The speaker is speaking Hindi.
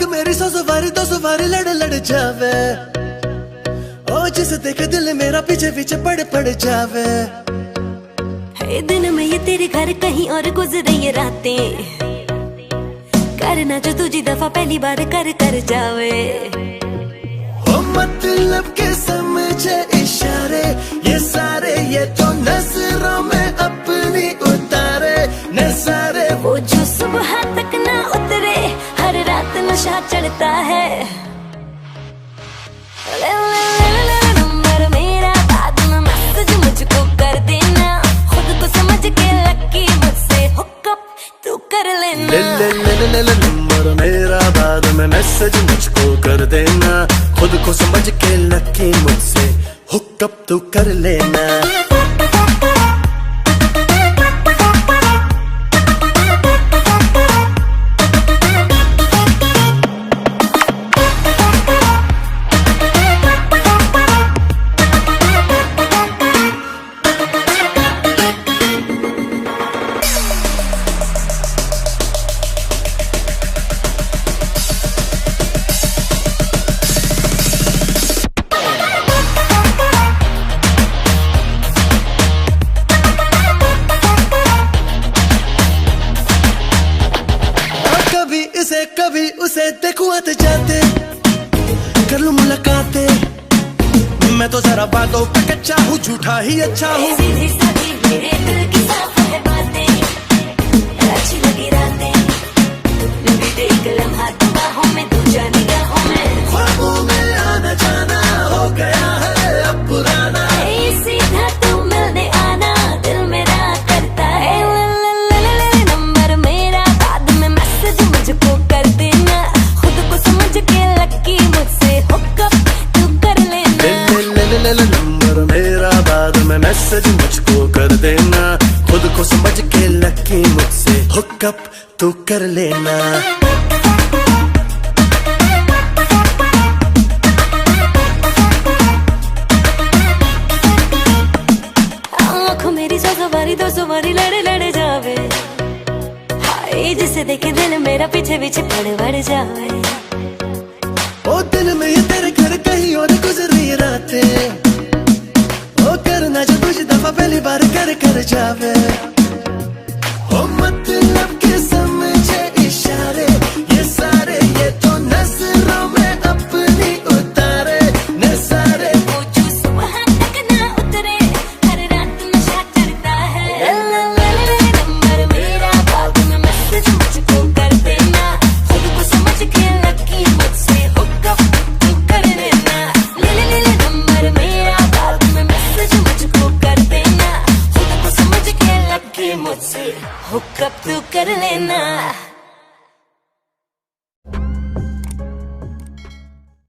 मेरी 100 सवारी 2 सवारी लड़ लड़ जावे, ओ जिसे देखे दिल मेरा पीछे पीछे पड़ जावे। है दिन में ये तेरे घर कहीं और गुजरे ये रातें, करना जो तुझी दफा पहली बार कर जावे। ओ मतलब के समझे इशारे ये सारे, ये तो नजरों में अपनी उतारे नजारे। वो जो सुबह तक ना उतरे, हर रात नशा चढ़ता है। ले ले ले ले नंबर मेरा, बाद में मैसेज मुझको कर देना, खुद को समझ के लकी मुझसे हुकअप तू कर लेना। ले ले ले ले ले नंबर मेरा, बाद में मैसेज मुझको कर देना, खुद को समझ के लकी मुझसे हुकअप तू कर लेना। कभी उसे देखूं आते जाते, कर लूं मुलाकातें। मैं तो जरा बातों पे कच्चा हूँ, झूठा ही अच्छा हूँ। सीधी सादी मेरे दिल की साफ है बातें, अच्छी लगी रातें, बीते एक लम्हा बाहों में, दूजा निगाहों में। ख्वाबों में आना जाना हो गया है अब पुराना, सीधा तू मिलने आना दिल मेरा करता है। ले नंबर मेरा, बाद में मैसेज मुझको कर देना, खुद को समझ के लकी मुझसे हुकअप तू कर लेना। ले नंबर मेरा, बाद में मैसेज मुझको कर देना, खुद को समझ के लकी मुझसे हुकअप तू कर लेना। मेरी 100 सवारी 2 सवारी लड़ जावे, हाय जिसे देखे दिल मेरा पीछे पीछे पड़ जावे। ओ दिल में ये तेरे घर कहीं और गुजरी रातें, ओ करना जो तुझे दफा पहली बार कर जावे। ओ मतलब के समझे इशारे ये सारे, ये तो नजरों में अपनी उतारे नजारे। वो जो सुबह तक ना उतरे, हर रात नशा चढ़ता है। नंबर मेरा, बाद में मैसेज मुझको कर देना, खुद को समझ के लकी मुझसे हुकअप तू कर लेना। ले नंबर मेरा, बाद में मैसेज मुझको कर देना, खुद को समझ के लकी मुझसे हुकअप तू कर लेना।